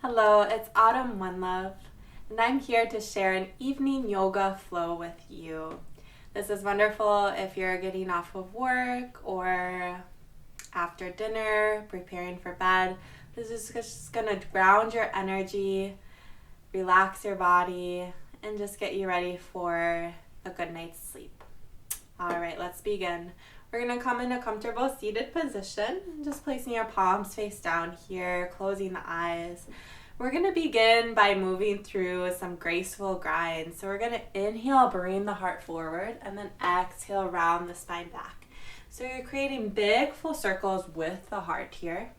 Hello, it's Autumn One Love, and I'm here to share an evening yoga flow with you. This is wonderful if you're getting off of work or after dinner, preparing for bed. This is just going to ground your energy, relax your body, and just get you ready for a good night's sleep. All right, let's begin. We're going to come in a comfortable seated position, just placing your palms face down here, closing the eyes. We're going to begin by moving through some graceful grinds. So we're going to inhale, bring the heart forward, and then exhale, round the spine back. So you're creating big full circles with the heart here.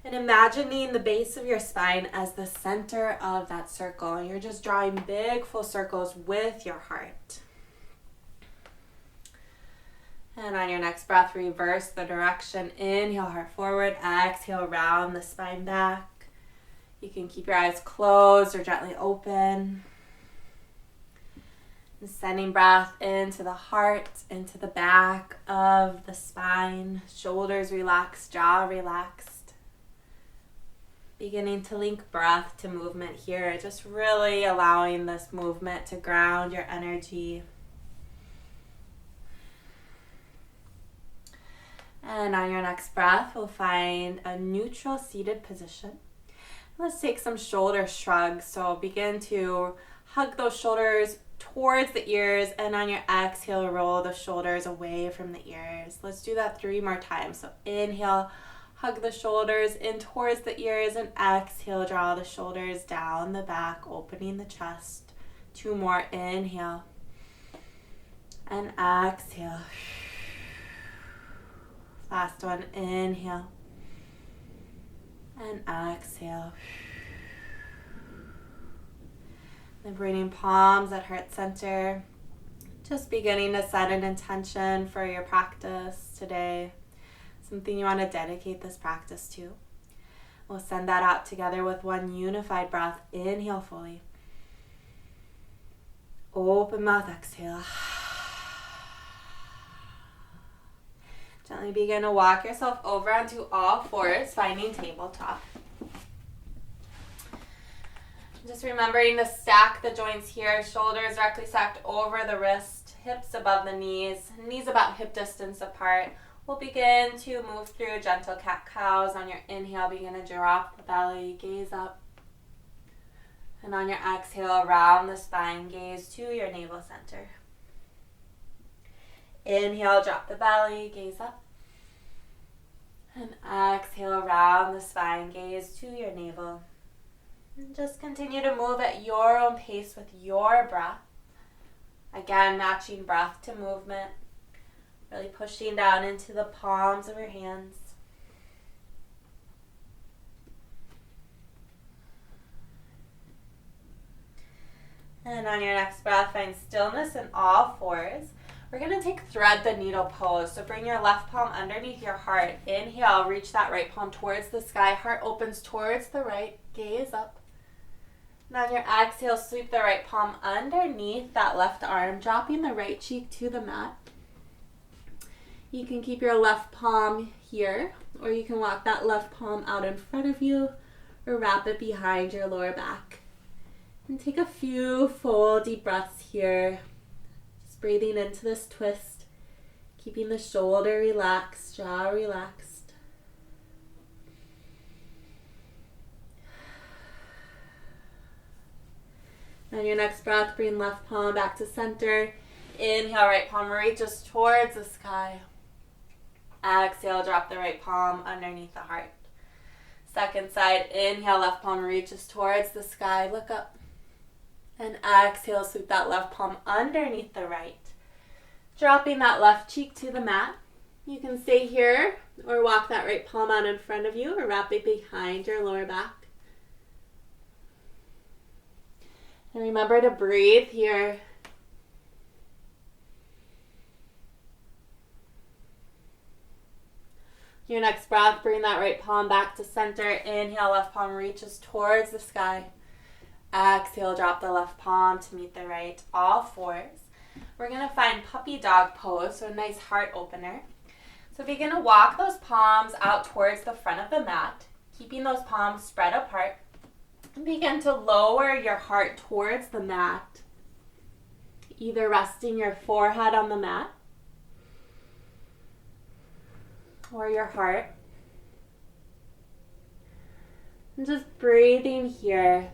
And imagining the base of your spine as the center of that circle. And you're just drawing big full circles with your heart. And on your next breath, reverse the direction. Inhale, heart forward. Exhale, round the spine back. You can keep your eyes closed or gently open. And sending breath into the heart, into the back of the spine. Shoulders relaxed, jaw relaxed. Beginning to link breath to movement here. Just really allowing this movement to ground your energy. And on your next breath, we'll find a neutral seated position. Let's take some shoulder shrugs. So begin to hug those shoulders towards the ears, and on your exhale, roll the shoulders away from the ears. Let's do that 3 more times. So inhale, hug the shoulders in towards the ears, and exhale, draw the shoulders down the back, opening the chest. 2 more, inhale, and exhale. Last one, inhale and exhale. Then bringing palms at heart center. Just beginning to set an intention for your practice today. Something you want to dedicate this practice to. We'll send that out together with one unified breath. Inhale fully. Open mouth, exhale. Gently begin to walk yourself over onto all fours, finding tabletop. Just remembering to stack the joints here, shoulders directly stacked over the wrist, hips above the knees about hip distance apart. We'll begin to move through gentle cat-cows. On your inhale, begin to drop the belly, gaze up. And on your exhale, round the spine, gaze to your navel center. Inhale, drop the belly, gaze up. And exhale, round the spine, gaze to your navel. And just continue to move at your own pace with your breath. Again, matching breath to movement. Really pushing down into the palms of your hands. And on your next breath, find stillness in all fours. We're going to take thread the needle pose. So bring your left palm underneath your heart. Inhale, reach that right palm towards the sky. Heart opens towards the right. Gaze up. And on your exhale, sweep the right palm underneath that left arm, dropping the right cheek to the mat. You can keep your left palm here, or you can walk that left palm out in front of you, or wrap it behind your lower back. And take a few full deep breaths here. Breathing into this twist, keeping the shoulder relaxed, jaw relaxed. On your next breath, bring left palm back to center. Inhale, right palm reaches towards the sky. Exhale, drop the right palm underneath the heart. Second side, inhale, left palm reaches towards the sky. Look up. And exhale, sweep that left palm underneath the right. Dropping that left cheek to the mat. You can stay here or walk that right palm out in front of you or wrap it behind your lower back. And remember to breathe here. Your next breath, bring that right palm back to center. Inhale, left palm reaches towards the sky. Exhale, drop the left palm to meet the right, all fours. We're going to find puppy dog pose, so a nice heart opener. So begin to walk those palms out towards the front of the mat, keeping those palms spread apart. And begin to lower your heart towards the mat, either resting your forehead on the mat or your heart. And just breathing here.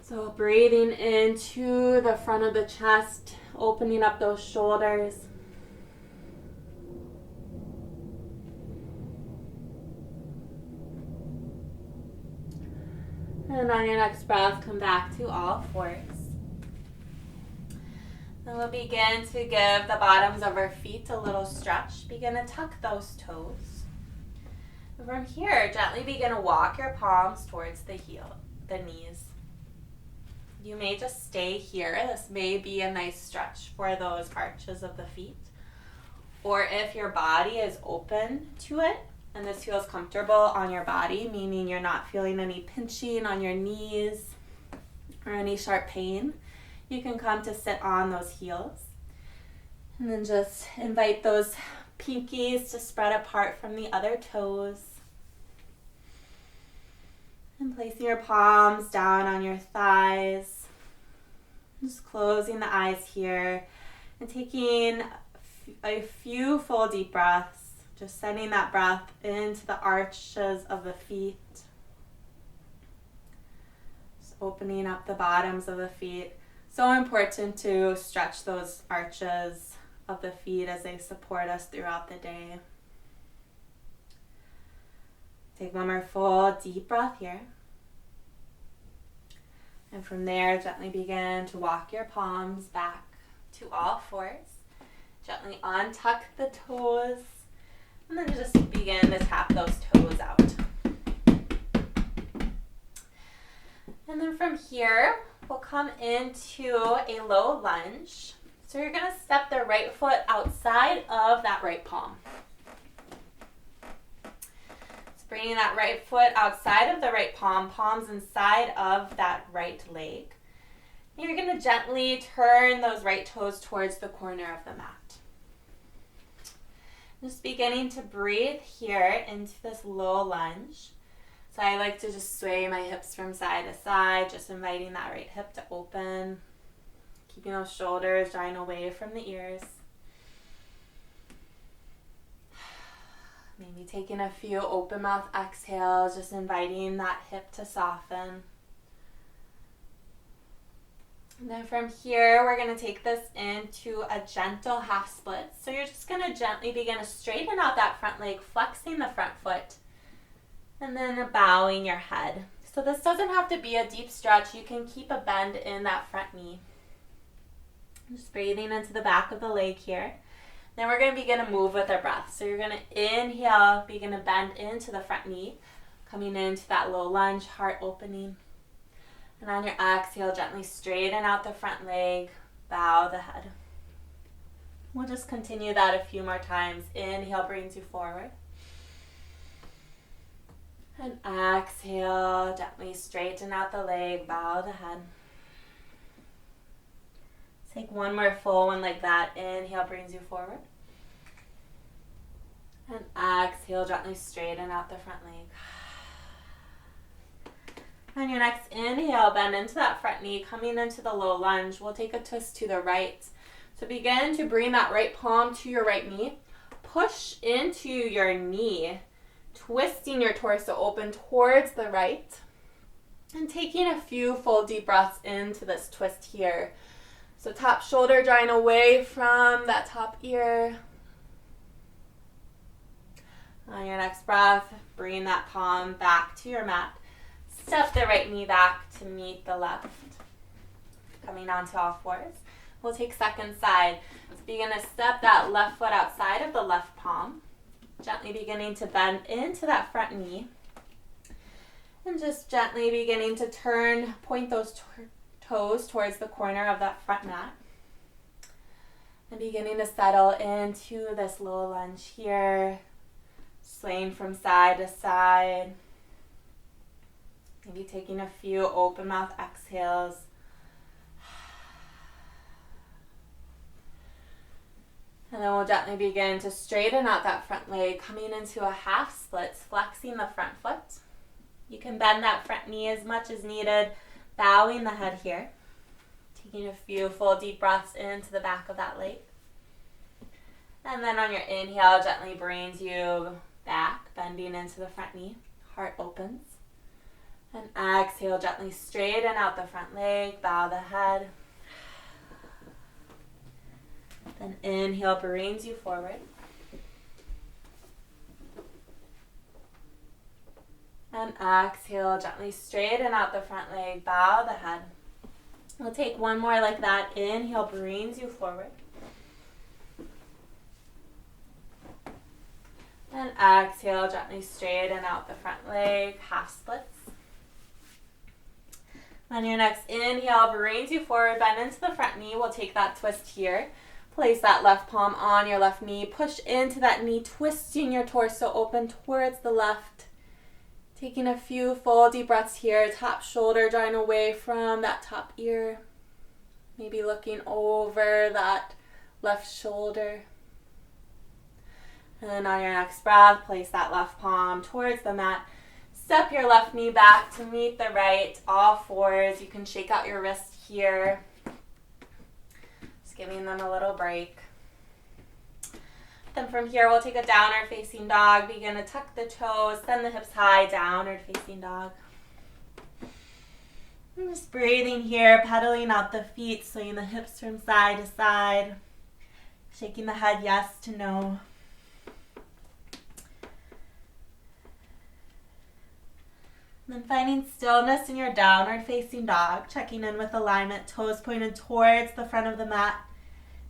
So breathing into the front of the chest, opening up those shoulders. And on your next breath, come back to all fours. Then we'll begin to give the bottoms of our feet a little stretch. Begin to tuck those toes. And from here, gently begin to walk your palms towards the knees. You may just stay here. This may be a nice stretch for those arches of the feet. Or if your body is open to it, and this feels comfortable on your body, meaning you're not feeling any pinching on your knees or any sharp pain, you can come to sit on those heels. And then just invite those pinkies to spread apart from the other toes. And placing your palms down on your thighs. Just closing the eyes here and taking a few full deep breaths. Just sending that breath into the arches of the feet. Just opening up the bottoms of the feet. So important to stretch those arches of the feet as they support us throughout the day. Take one more full deep breath here. And from there, gently begin to walk your palms back to all fours. Gently untuck the toes. And then just begin to tap those toes out. And then from here, we'll come into a low lunge. So you're going to step the right foot outside of that right palm. So bringing that right foot outside of the right palm, palms inside of that right leg. And you're going to gently turn those right toes towards the corner of the mat. Just beginning to breathe here into this low lunge. So I like to just sway my hips from side to side, just inviting that right hip to open. Keeping those shoulders drawing away from the ears. Maybe taking a few open mouth exhales, just inviting that hip to soften. And then from here, we're going to take this into a gentle half split. So you're just going to gently begin to straighten out that front leg, flexing the front foot, and then bowing your head. So this doesn't have to be a deep stretch. You can keep a bend in that front knee. Just breathing into the back of the leg here. Then we're going to begin to move with our breath. So you're going to inhale, begin to bend into the front knee, coming into that low lunge, heart opening. And on your exhale, gently straighten out the front leg, bow the head. We'll just continue that a few more times. Inhale brings you forward. And exhale, gently straighten out the leg, bow the head. Take one more full one like that. Inhale brings you forward. And exhale, gently straighten out the front leg. On your next inhale, bend into that front knee, coming into the low lunge. We'll take a twist to the right. So begin to bring that right palm to your right knee. Push into your knee, twisting your torso open towards the right. And taking a few full deep breaths into this twist here. So top shoulder drawing away from that top ear. On your next breath, bring that palm back to your mat. Step the right knee back to meet the left. Coming onto all fours. We'll take second side. So begin to step that left foot outside of the left palm. Gently beginning to bend into that front knee. And just gently beginning to point those toes towards the corner of that front mat. And beginning to settle into this low lunge here. Swaying from side to side. Maybe taking a few open mouth exhales. And then we'll gently begin to straighten out that front leg, coming into a half splits, flexing the front foot. You can bend that front knee as much as needed, bowing the head here. Taking a few full deep breaths into the back of that leg. And then on your inhale, gently brings you back, bending into the front knee. Heart opens. And exhale, gently straighten out the front leg, bow the head. Then inhale, brings you forward. And exhale, gently straighten out the front leg, bow the head. We'll take one more like that. Inhale, brings you forward. And exhale, gently straighten out the front leg, half splits. On your next inhale, brings you forward, bend into the front knee. We'll take that twist here. Place that left palm on your left knee. Push into that knee, twisting your torso open towards the left. Taking a few full deep breaths here. Top shoulder drawing away from that top ear. Maybe looking over that left shoulder. And on your next breath, place that left palm towards the mat. Step your left knee back to meet the right, all fours. You can shake out your wrist here. Just giving them a little break. Then from here, we'll take a downward facing dog. Begin to tuck the toes, send the hips high, downward facing dog. And just breathing here, pedaling out the feet, swaying the hips from side to side. Shaking the head yes to no. And then finding stillness in your downward facing dog, checking in with alignment, toes pointed towards the front of the mat,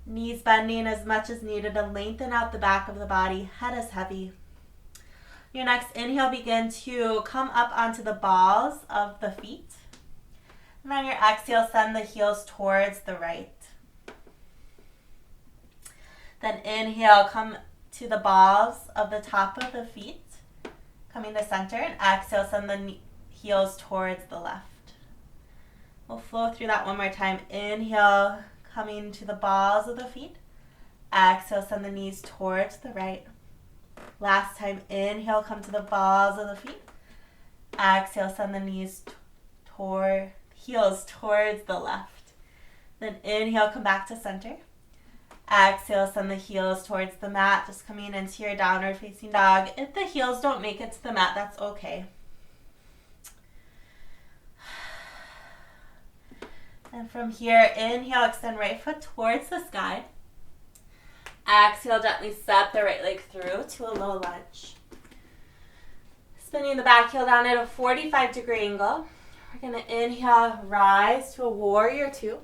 knees bending as much as needed to lengthen out the back of the body, head is heavy. Your next inhale, begin to come up onto the balls of the feet. And on your exhale, send the heels towards the right. Then inhale, come to the balls of the top of the feet. Coming to center, and exhale, send the heels towards the left. We'll flow through that one more time. Inhale, coming to the balls of the feet. Exhale, send the knees towards the right. Last time, inhale, come to the balls of the feet. Exhale, send the knees heels towards the left. Then inhale, come back to center. Exhale, send the heels towards the mat, just coming into your downward facing dog. If the heels don't make it to the mat, that's okay. And from here, inhale, extend right foot towards the sky. Exhale, gently step the right leg through to a low lunge. Spinning the back heel down at a 45-degree angle. We're going to inhale, rise to a warrior two.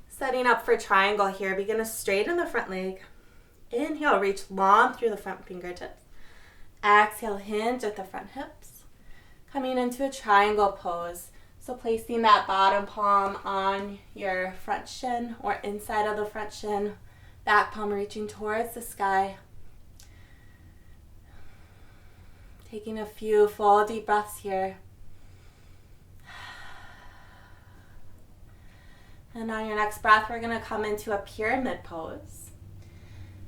Setting up for triangle here. Begin to straighten the front leg. Inhale, reach long through the front fingertips. Exhale, hinge at the front hips. Coming into a triangle pose. So placing that bottom palm on your front shin or inside of the front shin. Back palm reaching towards the sky. Taking a few full deep breaths here. And on your next breath, we're going to come into a pyramid pose.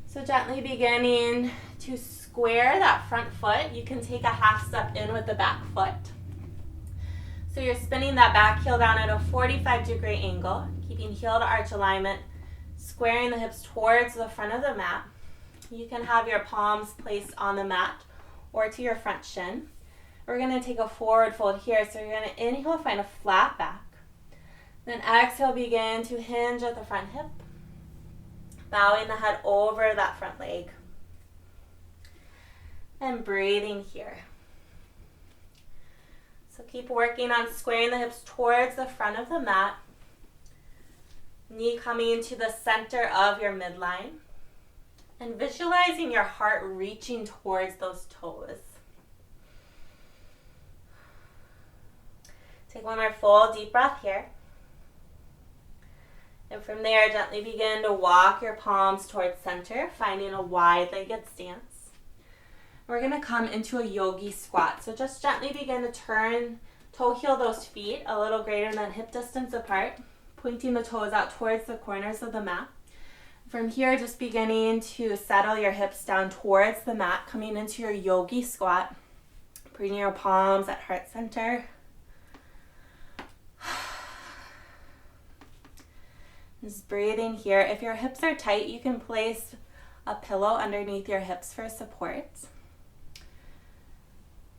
So gently beginning to square that front foot. You can take a half step in with the back foot. So you're spinning that back heel down at a 45-degree angle, keeping heel to arch alignment, squaring the hips towards the front of the mat. You can have your palms placed on the mat or to your front shin. We're going to take a forward fold here. So you're going to inhale, find a flat back. Then exhale, begin to hinge at the front hip, bowing the head over that front leg. And breathing here. So keep working on squaring the hips towards the front of the mat. Knee coming to the center of your midline. And visualizing your heart reaching towards those toes. Take one more full deep breath here. And from there, gently begin to walk your palms towards center, finding a wide-legged stance. We're going to come into a yogi squat. So just gently begin to turn, toe heel those feet a little greater than hip distance apart, pointing the toes out towards the corners of the mat. From here, just beginning to settle your hips down towards the mat, coming into your yogi squat. Bring your palms at heart center. Just breathing here. If your hips are tight, you can place a pillow underneath your hips for support.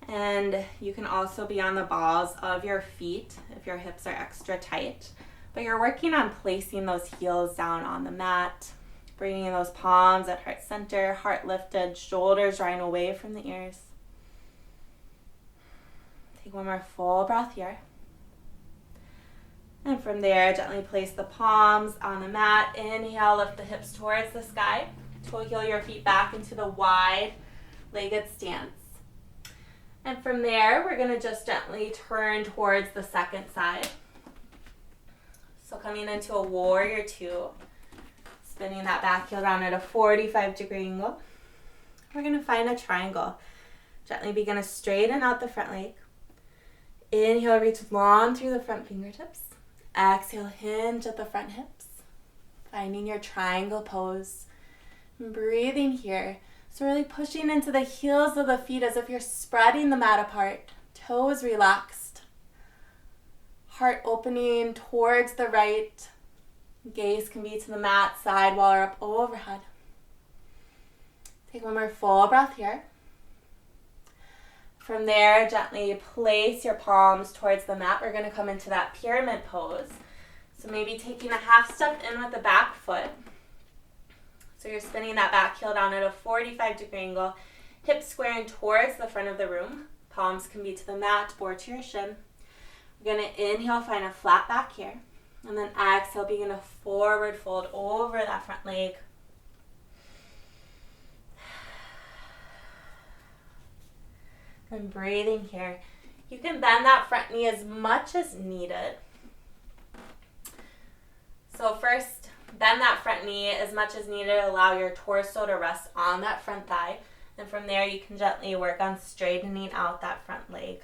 And you can also be on the balls of your feet if your hips are extra tight. But you're working on placing those heels down on the mat, bringing those palms at heart center, heart lifted, shoulders drawing away from the ears. Take one more full breath here. And from there, gently place the palms on the mat. Inhale, lift the hips towards the sky. Toe heel your feet back into the wide-legged stance. And from there, we're going to just gently turn towards the second side. So coming into a warrior two, spinning that back heel down at a 45-degree angle. We're going to find a triangle. Gently begin to straighten out the front leg. Inhale, reach long through the front fingertips. Exhale, hinge at the front hips. Finding your triangle pose. And breathing here. So really pushing into the heels of the feet as if you're spreading the mat apart. Toes relaxed. Heart opening towards the right. Gaze can be to the mat, sidewall, or up overhead. Take one more full breath here. From there, gently place your palms towards the mat. We're going to come into that pyramid pose. So maybe taking a half step in with the back foot. So you're spinning that back heel down at a 45-degree angle. Hips squaring towards the front of the room. Palms can be to the mat or to your shin. We're going to inhale, find a flat back here. And then exhale, begin to forward fold over that front leg. And breathing here. You can bend that front knee as much as needed. So first, bend that front knee as much as needed. Allow your torso to rest on that front thigh. And from there, you can gently work on straightening out that front leg.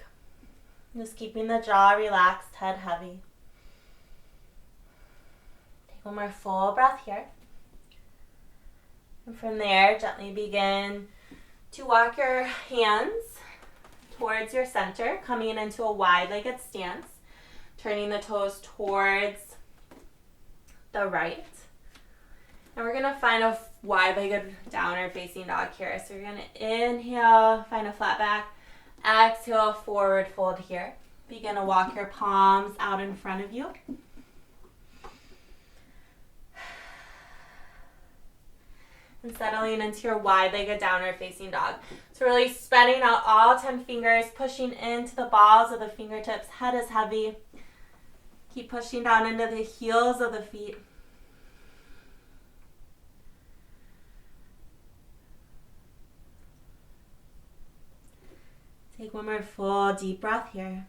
Just keeping the jaw relaxed, head heavy. Take one more full breath here. And from there, gently begin to walk your hands towards your center, coming into a wide-legged stance, turning the toes towards the right. And we're going to find a wide-legged downward facing dog here. So you're going to inhale, find a flat back, exhale, forward fold here. Begin to walk your palms out in front of you. And settling into your wide-legged downward facing dog. So really spreading out all 10 fingers, pushing into the balls of the fingertips. Head is heavy. Keep pushing down into the heels of the feet. Take one more full deep breath here.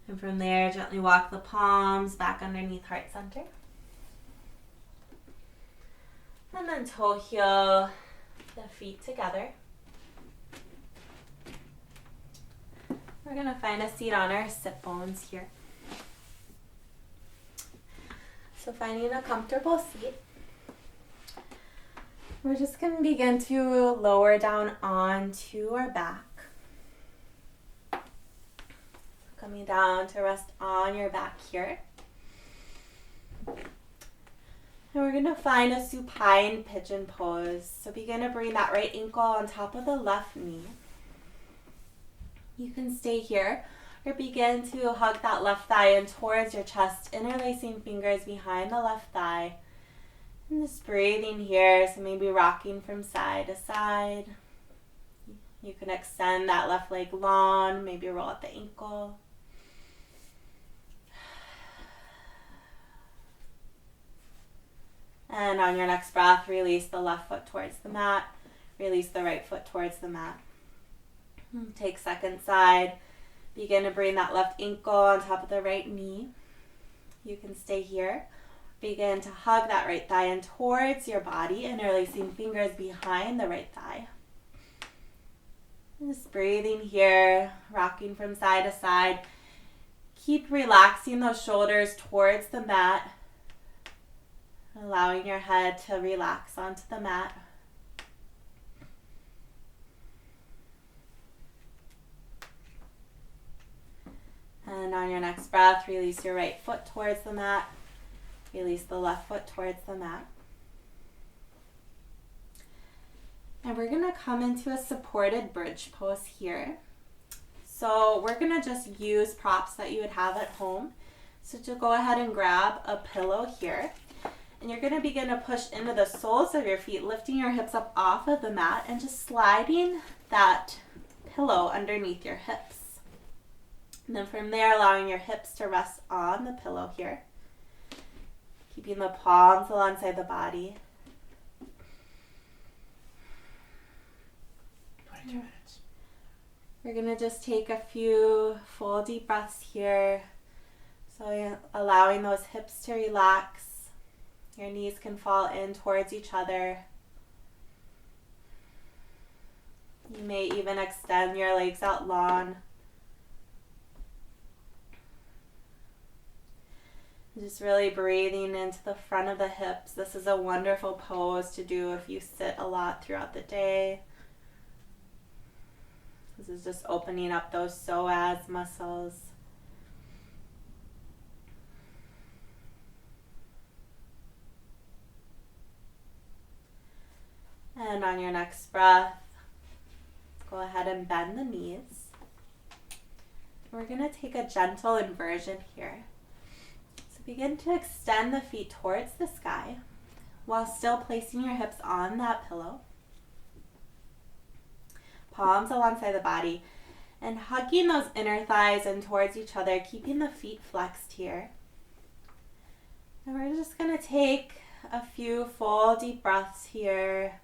And from there, gently walk the palms back underneath heart center. And then toe heel the feet together. We're going to find a seat on our sit bones here. So finding a comfortable seat. We're just going to begin to lower down onto our back. Coming down to rest on your back here. And we're going to find a supine pigeon pose. So begin to bring that right ankle on top of the left knee. You can stay here or begin to hug that left thigh in towards your chest, interlacing fingers behind the left thigh. And just breathing here, so maybe rocking from side to side. You can extend that left leg long, maybe roll at the ankle. And on your next breath, release the left foot towards the mat. Release the right foot towards the mat. Take second side. Begin to bring that left ankle on top of the right knee. You can stay here. Begin to hug that right thigh in towards your body, interlacing fingers behind the right thigh. Just breathing here, rocking from side to side. Keep relaxing those shoulders towards the mat. allowing your head to relax onto the mat. And on your next breath, release your right foot towards the mat. Release the left foot towards the mat. And we're going to come into a supported bridge pose here. So we're going to just use props that you would have at home. So to go ahead and grab a pillow here. And you're going to begin to push into the soles of your feet, lifting your hips up off of the mat and just sliding that pillow underneath your hips. And then from there, allowing your hips to rest on the pillow here. Keeping the palms alongside the body. 22 minutes. We're going to just take a few full deep breaths here. So allowing those hips to relax. Your knees can fall in towards each other. You may even extend your legs out long. Just really breathing into the front of the hips. This is a wonderful pose to do if you sit a lot throughout the day. This is just opening up those psoas muscles. And on your next breath, go ahead and bend the knees. We're going to take a gentle inversion here. So begin to extend the feet towards the sky while still placing your hips on that pillow. Palms alongside the body and hugging those inner thighs in towards each other, keeping the feet flexed here. And we're just going to take a few full deep breaths here.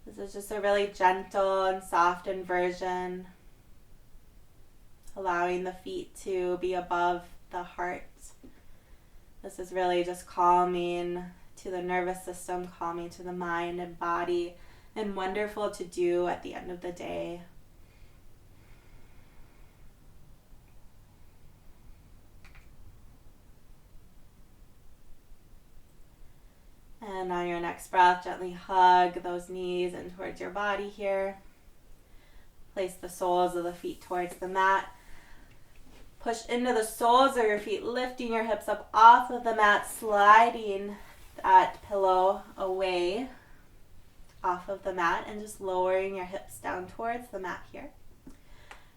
This is just a really gentle and soft inversion, allowing the feet to be above the heart. This is really just calming to the nervous system, calming to the mind and body, and wonderful to do at the end of the day. And on your next breath, gently hug those knees in towards your body here. Place the soles of the feet towards the mat. Push into the soles of your feet, lifting your hips up off of the mat, sliding that pillow away off of the mat and just lowering your hips down towards the mat here.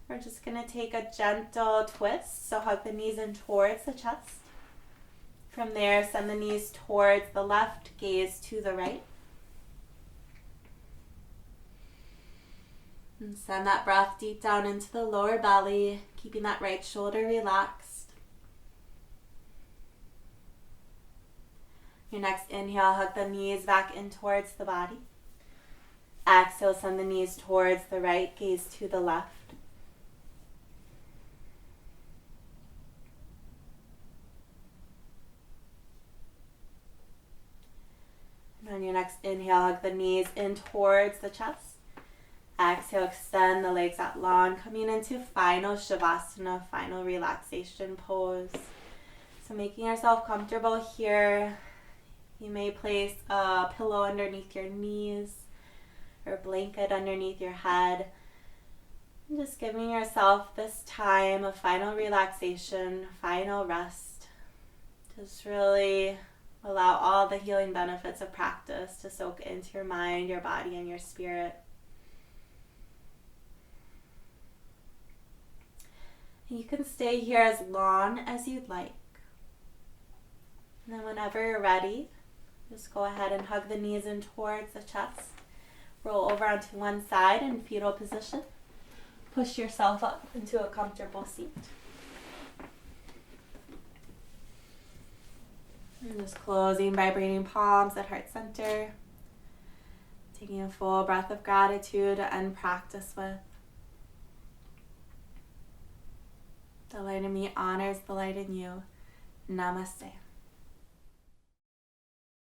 We're just going to take a gentle twist, so hug the knees in towards the chest. From there, send the knees towards the left, gaze to the right. And send that breath deep down into the lower belly, keeping that right shoulder relaxed. Your next inhale, hug the knees back in towards the body. Exhale, send the knees towards the right, gaze to the left. And on your next inhale, hug the knees in towards the chest. Exhale, extend the legs out long, coming into final Shavasana, final relaxation pose. So making yourself comfortable here. You may place a pillow underneath your knees or a blanket underneath your head. And just giving yourself this time of final relaxation, final rest. Just really allow all the healing benefits of practice to soak into your mind, your body, and your spirit. You can stay here as long as you'd like. And then whenever you're ready, just go ahead and hug the knees in towards the chest. Roll over onto one side in fetal position. Push yourself up into a comfortable seat. And just closing, vibrating palms at heart center. Taking a full breath of gratitude to end practice with. The light in me honors the light in you. Namaste.